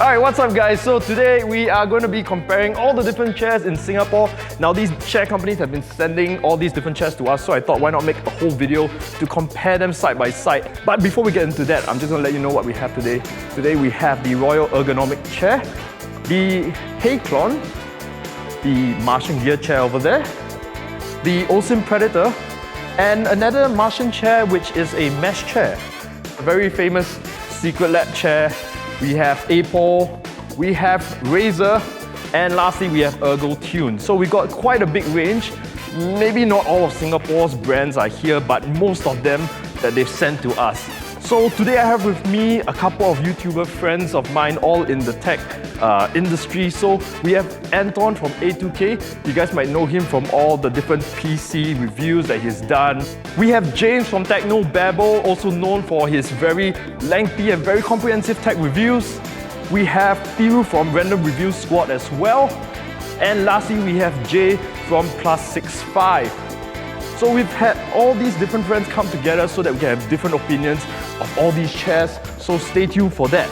Alright, what's up guys? So today we are going to be comparing all the different chairs in Singapore. Now these chair companies have been sending all these different chairs to us, so I thought why not make a whole video to compare them side by side. But before we get into that, I'm just going to let you know what we have today. Today we have the Royal Ergonomic chair, the Hayklon, the Martian gear chair over there, the Osim Predator, and another Martian chair which is a mesh chair. A very famous Secret Lab chair. We have Apple, we have Razer, and lastly we have ErgoTune. So we got quite a big range. Maybe not all of Singapore's brands are here, but most of them that they've sent to us. So today I have with me a couple of YouTuber friends of mine, all in the tech industry. So we have Anton from A2K. You guys might know him from all the different PC reviews that he's done. We have James from Technobabble, also known for his very lengthy and very comprehensive tech reviews. We have Thiru from Random Review Squad as well. And lastly, we have Jay from Plus65. So we've had all these different friends come together so that we can have different opinions of all these chairs, so stay tuned for that.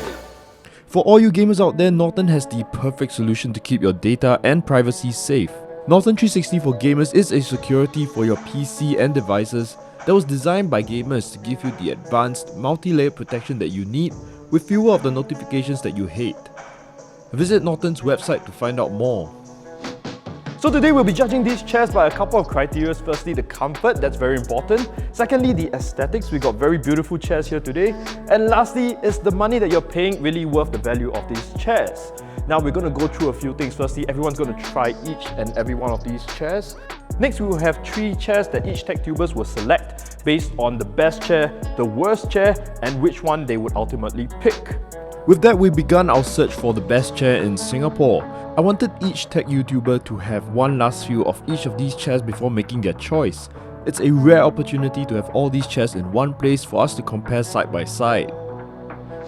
For all you gamers out there, Norton has the perfect solution to keep your data and privacy safe. Norton 360 for Gamers is a security for your PC and devices that was designed by gamers to give you the advanced multi-layer protection that you need with fewer of the notifications that you hate. Visit Norton's website to find out more. So today we'll be judging these chairs by a couple of criteria. Firstly, the comfort, that's very important. Secondly, the aesthetics. We got very beautiful chairs here today. And lastly, is the money that you're paying really worth the value of these chairs? Now we're going to go through a few things. Firstly, everyone's going to try each and every one of these chairs. Next, we will have 3 chairs that each TechTubers will select based on the best chair, the worst chair, and which one they would ultimately pick. With that, we begun our search for the best chair in Singapore. I wanted each tech YouTuber to have one last view of each of these chairs before making their choice. It's a rare opportunity to have all these chairs in one place for us to compare side by side.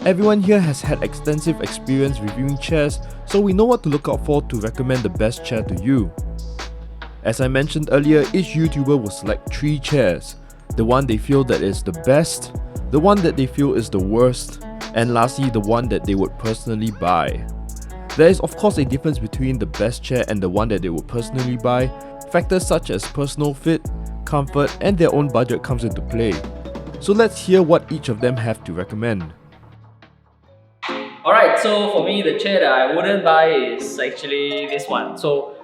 Everyone here has had extensive experience reviewing chairs, so we know what to look out for to recommend the best chair to you. As I mentioned earlier, each YouTuber will select 3 chairs. The one they feel that is the best, the one that they feel is the worst, and lastly the one that they would personally buy. There is of course a difference between the best chair and the one that they would personally buy. Factors such as personal fit, comfort, and their own budget comes into play. So let's hear what each of them have to recommend. Alright, so for me the chair that I wouldn't buy is actually this one. So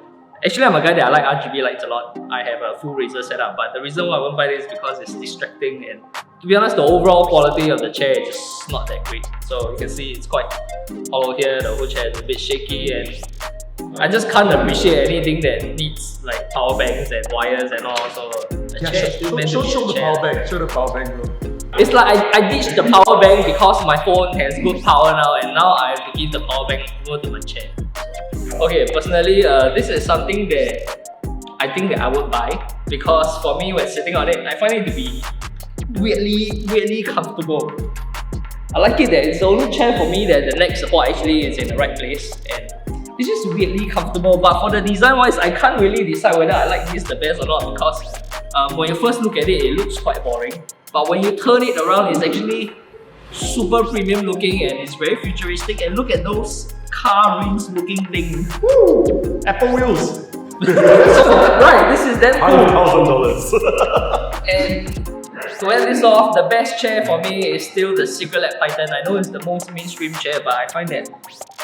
actually I'm a guy that I like RGB lights a lot. I have a full Razer setup, but the reason why I won't buy this is because it's distracting, and to be honest the overall quality of the chair is just not that great. So you can see it's quite hollow here, the whole chair is a bit shaky, and I just can't appreciate anything that needs like power banks and wires and all. So the chair is still meant to be a chair. Show the power bank bro. It's like I ditched the power bank because my phone has good power now, and now I have to give the power bank over to my chair. Okay, personally, this is something that I think that I would buy, because for me when sitting on it, I find it to be weirdly comfortable. I like it that it's the only chair for me that the neck support actually is in the right place, and it's just weirdly comfortable. But for the design wise, I can't really decide whether I like this the best or not, because when you first look at it, it looks quite boring. But when you turn it around, it's actually super premium looking and it's very futuristic. And look at those car rims looking things. Woo! Apple wheels! So, right, this is damn cool. $100,000. And to end this off, the best chair for me is still the Secret Lab Titan. I know it's the most mainstream chair, but I find that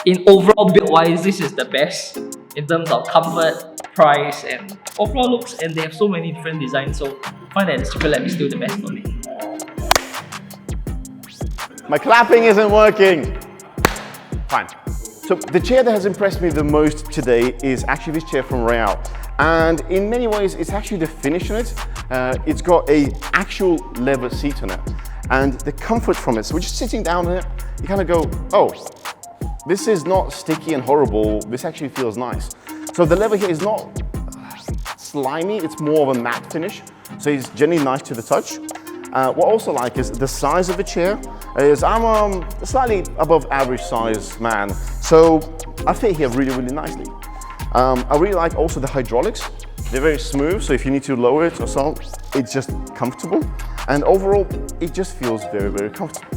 in overall build wise, this is the best in terms of comfort, price, and overall looks. And they have so many different designs, so I find that the Secret Lab is still the best for me. My clapping isn't working. Fine. So the chair that has impressed me the most today is actually this chair from Royale. And in many ways, it's actually the finish on it. It's got a actual leather seat on it. And the comfort from it, so we're just sitting down on it, you kind of go, oh, this is not sticky and horrible, this actually feels nice. So the leather here is not slimy, it's more of a matte finish. So it's generally nice to the touch. What I also like is the size of the chair. I'm a slightly above average size man, so I fit here really nicely. I really like also the hydraulics. They're very smooth, so if you need to lower it or so, it's just comfortable. And overall, it just feels very comfortable.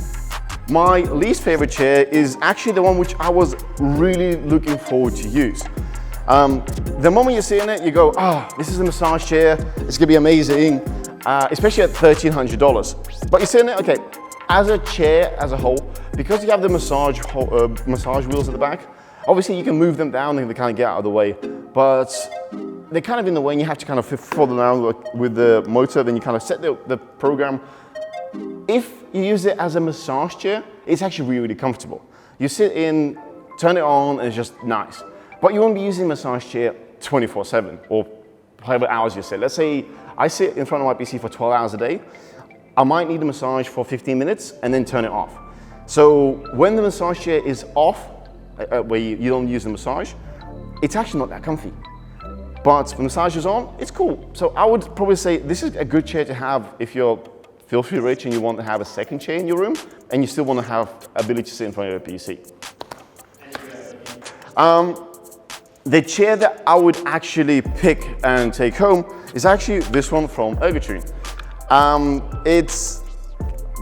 My least favorite chair is actually the one which I was really looking forward to use. The moment you sit in it, you go, this is a massage chair, it's gonna be amazing, especially at $1,300. But you sit in it, okay, as a chair as a whole, because you have the massage wheels at the back, obviously you can move them down and they kind of get out of the way, but they're kind of in the way and you have to kind of follow them around with the motor, then you kind of set the program. If you use it as a massage chair, it's actually really, really comfortable. You sit in, turn it on, and it's just nice. But you won't be using a massage chair 24/7 or however hours you sit. Let's say I sit in front of my PC for 12 hours a day. I might need a massage for 15 minutes and then turn it off. So when the massage chair is off, where you don't use the massage, it's actually not that comfy. But when the massage is on, it's cool. So I would probably say this is a good chair to have if you're filthy rich and you want to have a second chair in your room and you still want to have ability to sit in front of your PC. The chair that I would actually pick and take home is actually this one from Ergotune. It's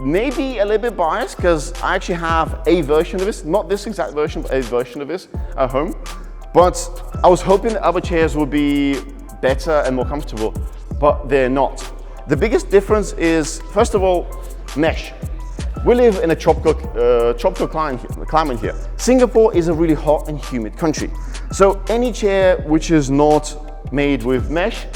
maybe a little bit biased because I actually have a version of this, not this exact version, but a version of this at home. But I was hoping that other chairs would be better and more comfortable, but they're not. The biggest difference is, first of all, mesh. We live in a tropical climate here. Singapore is a really hot and humid country. So any chair which is not made with mesh,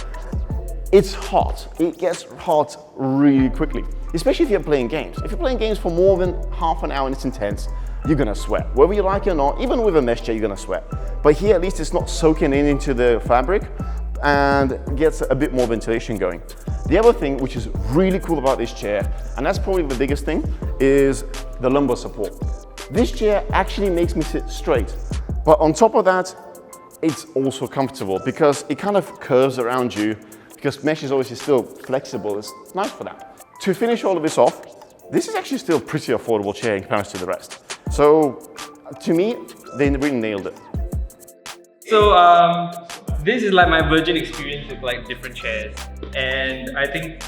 it's hot. It gets hot really quickly, especially if you're playing games. If you're playing games for more than half an hour and it's intense, you're gonna sweat. Whether you like it or not, even with a mesh chair, you're gonna sweat. But here, at least it's not soaking into the fabric and gets a bit more ventilation going. The other thing which is really cool about this chair, and that's probably the biggest thing, is the lumbar support. This chair actually makes me sit straight, but on top of that, it's also comfortable because it kind of curves around you, because mesh is obviously still flexible. It's nice for that. To finish all of this off, this is actually still a pretty affordable chair in comparison to the rest. So to me, they really nailed it. So this is like my virgin experience with like different chairs, and I think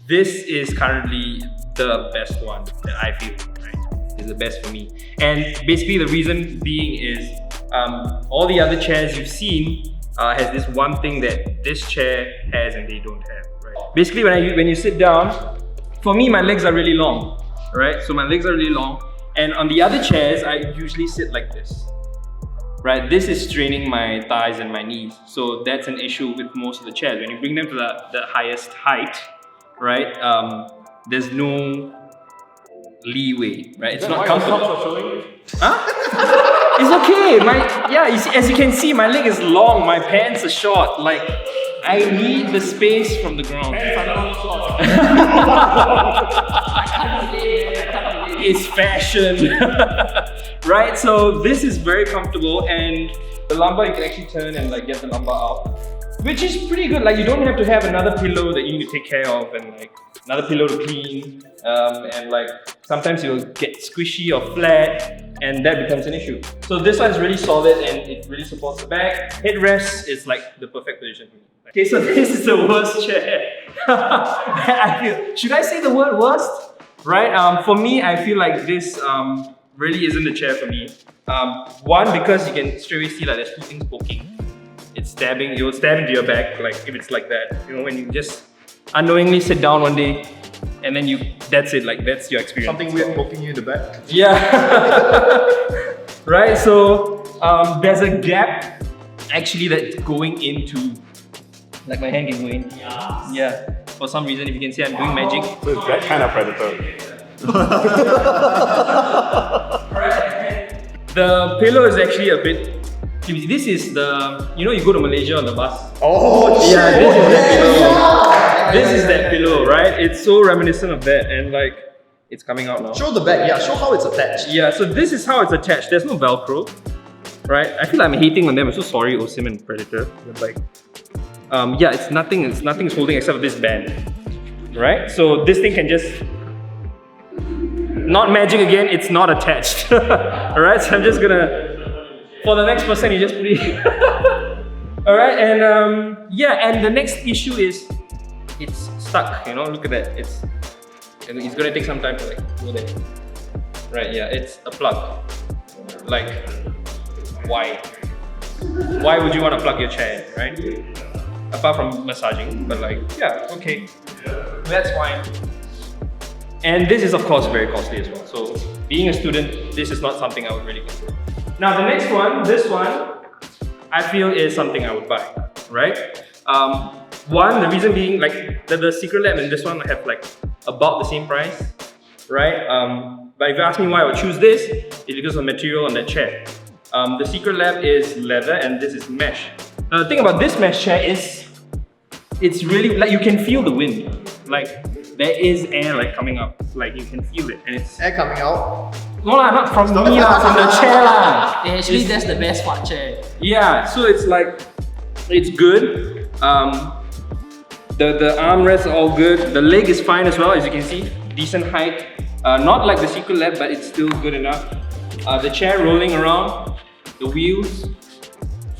this is currently the best one that I feel, right? Is the best for me. And basically the reason being is all the other chairs you've seen has this one thing that this chair has and they don't have, right? Basically when you sit down, for me my legs are really long, right? So my legs are really long, and on the other chairs I usually sit like this. Right, this is straining my thighs and my knees, so that's an issue with most of the chairs. When you bring them to the highest height, right, there's no leeway, right? It's not comfortable. Huh? It's okay. You see, as you can see, my leg is long, my pants are short. Like, I need the space from the ground. It's fashion. Right, so this is very comfortable, and the lumbar you can actually turn and like get the lumbar out, which is pretty good. Like, you don't have to have another pillow that you need to take care of and like another pillow to clean, and like sometimes you'll get squishy or flat and that becomes an issue. So this one is really solid and it really supports the back. Headrest is like the perfect position for me. Okay, so this is the worst chair. Should I say the word worst? Right, for me I feel like this really isn't the chair for me. One, because you can straight away see like there's two things poking. It's stabbing, it will stab into your back, like if it's like that. You know, when you just unknowingly sit down one day and then that's it, like that's your experience. Something weird poking you in the back? Yeah. Right, so there's a gap actually that's going into, like my hand can go in. Yeah. For some reason, if you can see, I'm doing magic. So it's that kind of predator. The pillow is actually a bit. This is the, you know, you go to Malaysia on the bus. Oh, shit. Yeah, this is that pillow. This is that pillow, right? It's so reminiscent of that, and like, it's coming out now. Show the back, yeah, show how it's attached. Yeah, so this is how it's attached. There's no Velcro, right? I feel like I'm hating on them. I'm so sorry, Osim and Predator. But like, yeah, it's nothing's holding except this band, right? So this thing can just, not magic again, it's not attached. Alright, so I'm just gonna, for the next person, you just put it. Alright, and yeah, and the next issue is, it's stuck, you know, look at that. It's gonna take some time to like go there. right? Yeah, it's a plug. Like, why? Why would you want to plug your chair in, right? Apart from massaging, but like, yeah, okay, that's fine. And this is of course very costly as well. So being a student, this is not something I would really consider. Now the next one, this one, I feel is something I would buy, right? One, the reason being like the Secret Lab and this one have like about the same price, right? But if you ask me why I would choose this, it's because of the material on that chair. The Secret Lab is leather and this is mesh. Now the thing about this mesh chair is, it's really like you can feel the wind. Like there is air like coming up, like you can feel it, and it's Air coming out. no lah, not from me lah, from the chair lah. Actually, that's the best part chair. Yeah, so it's like, it's good. The armrests are all good. The leg is fine as well, as you can see. Decent height. Not like the Secret Lab, but it's still good enough. The chair rolling around. The wheels,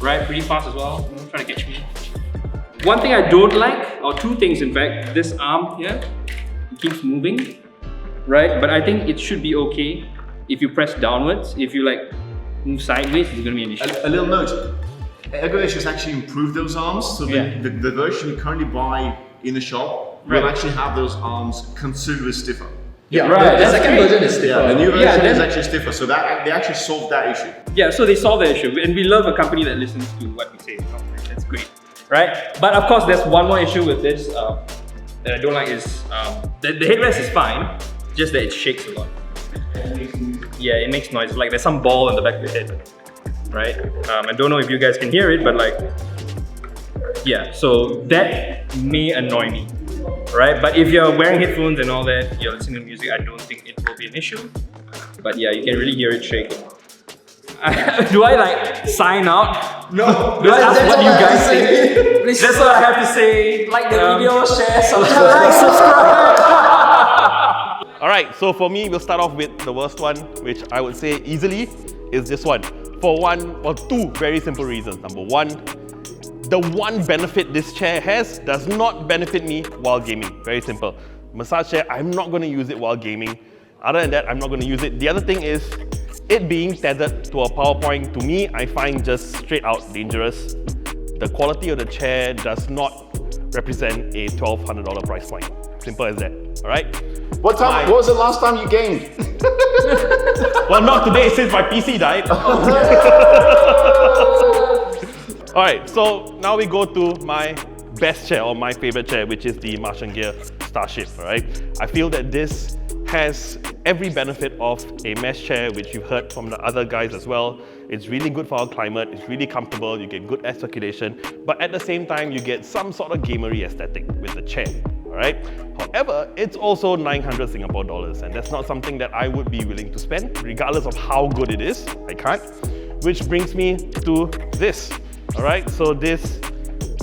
right, pretty fast as well. Don't try to catch me. One thing I don't like, or two things in fact, this arm here, it keeps moving, right? But I think it should be okay if you press downwards. If you like move sideways, it's gonna be an issue. A little note. Ergonomics has actually improved those arms. So the version you currently buy in the shop will actually have those arms considerably stiffer. Yeah, Right, the that's second great. version is stiffer. Yeah, the new version Yeah, is then- actually stiffer. So that they actually solved that issue. Yeah, so they solve the issue, and we love a company that listens to what we say. That's great, right? But of course, there's one more issue with this that I don't like is the headrest is fine, just that it shakes a lot. Yeah, it makes noise. Like there's some ball on the back of your head, right? I don't know if you guys can hear it, but like, yeah. So that may annoy me, right? But if you're wearing headphones and all that, you're listening to music, I don't think it will be an issue. But yeah, you can really hear it shake. Do I like sign out? No. Do I ask what you guys think? Please That's what I have to say. like the video, share, Like, subscribe. All right, so for me, we'll start off with the worst one, which I would say easily is this one. For one or two very simple reasons. Number one, the one benefit this chair has does not benefit me while gaming. Very simple. Massage chair, I'm not going to use it while gaming. Other than that, I'm not going to use it. The other thing is, it being tethered to a PowerPoint, to me, I find just straight out dangerous. The quality of the chair does not represent a $1,200 price point. Simple as that, all right? What was the last time you gamed? Well, not today since my PC died. All right, so now we go to my best chair or my favorite chair, which is the Martian Gear Starship, all right? I feel that this has every benefit of a mesh chair, which you've heard from the other guys as well. It's really good for our climate, it's really comfortable, you get good air circulation, but at the same time, you get some sort of gamery aesthetic with the chair, all right? However, it's also 900 Singapore dollars, and that's not something that I would be willing to spend, regardless of how good it is. I can't. Which brings me to this, all right? So this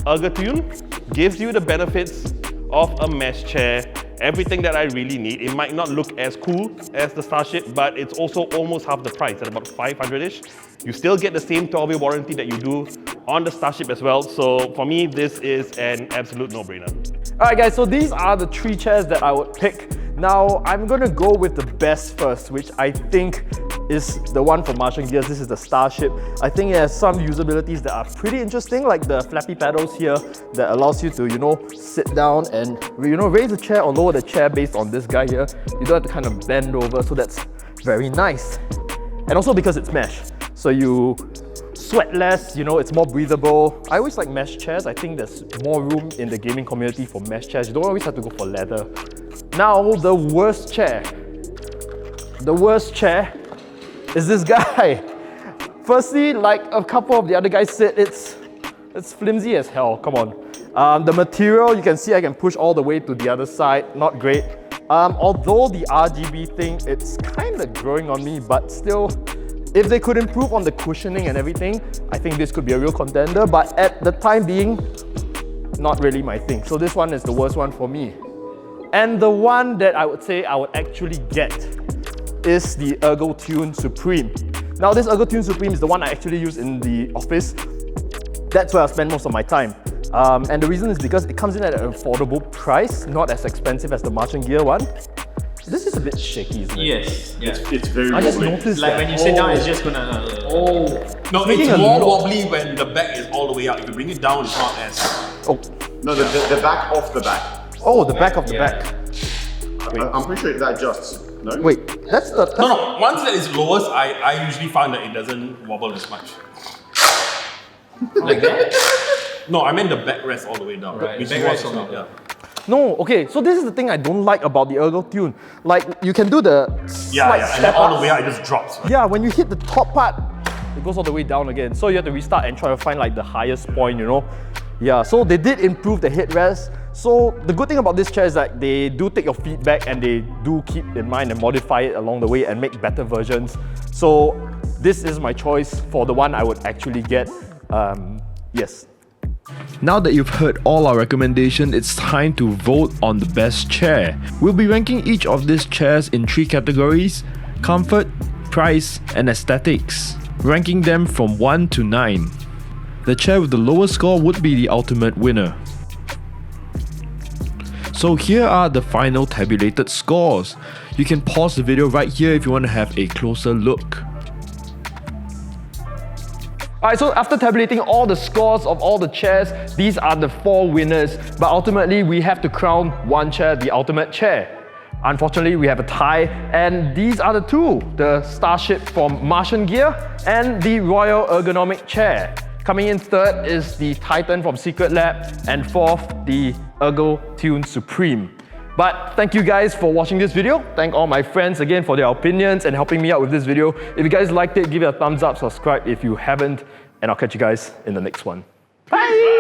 Ergotune gives you the benefits of a mesh chair, everything that I really need. It might not look as cool as the Starship, but it's also almost half the price at about 500-ish. You still get the same 12-year warranty that you do on the Starship as well. So for me, this is an absolute no-brainer. Alright guys, so these are the 3 chairs that I would pick. Now, I'm gonna go with the best first, which I think is the one from Martian Gears. This is the Starship. I think it has some usabilities that are pretty interesting, like the flappy pedals here that allows you to, sit down and, raise the chair or lower the chair based on this guy here. You don't have to kind of bend over, so that's very nice. And also because it's mesh, so you sweat less, it's more breathable. I always like mesh chairs. I think there's more room in the gaming community for mesh chairs. You don't always have to go for leather. Now, the worst chair. The worst chair is this guy. Firstly, like a couple of the other guys said, it's flimsy as hell, come on. The material, you can see I can push all the way to the other side, not great. Although the RGB thing, it's kind of growing on me, but still, if they could improve on the cushioning and everything, I think this could be a real contender, but at the time being, not really my thing. So this one is the worst one for me. And the one that I would say I would actually get is the Ergotune Supreme. Now this Ergotune Supreme is the one I actually use in the office. That's where I spend most of my time. And the reason is because it comes in at an affordable price, not as expensive as the Martian Gear one. This is a bit shaky, isn't it? Yes. Yeah. It's very I just wobbly. noticed Like that. when you sit down, it's just gonna. No, making it's a more lot. wobbly when the back is all the way up. If you bring it down, it's not as. Oh, No, the back off the back. oh, the back of the Yeah. back. I'm pretty sure that adjusts. No? Wait, that's the. That's No. Once that is lowest, I usually find that it doesn't wobble as much. Like that? No, I meant the backrest all the way down. Right, Which backrest was all the not, way down. No, okay, so this is the thing I don't like about the Ergo Tune. Like, you can do the Yeah, slight yeah, and step then all up. the way up, it just drops. Right? Yeah, when you hit the top part, it goes all the way down again. So you have to restart and try to find like the highest point, you know? Yeah, so they did improve the headrest. So the good thing about this chair is that they do take your feedback and they do keep in mind and modify it along the way and make better versions. So this is my choice for the one I would actually get. Yes. Now that you've heard all our recommendations, it's time to vote on the best chair. We'll be ranking each of these chairs in 3 categories: comfort, price, and aesthetics, ranking them from 1 to 9. The chair with the lowest score would be the ultimate winner. So here are the final tabulated scores. You can pause the video right here if you want to have a closer look. Alright, so after tabulating all the scores of all the chairs, these are the 4 winners. But ultimately, we have to crown one chair the ultimate chair. Unfortunately, we have a tie, and these are the 2, the Starship from Martian Gear and the Royal Ergonomic Chair. Coming in 3rd is the Titan from Secret Lab, and 4th, the Ergo Tune Supreme. But thank you guys for watching this video. Thank all my friends again for their opinions and helping me out with this video. If you guys liked it, give it a thumbs up, subscribe if you haven't, and I'll catch you guys in the next one. Bye!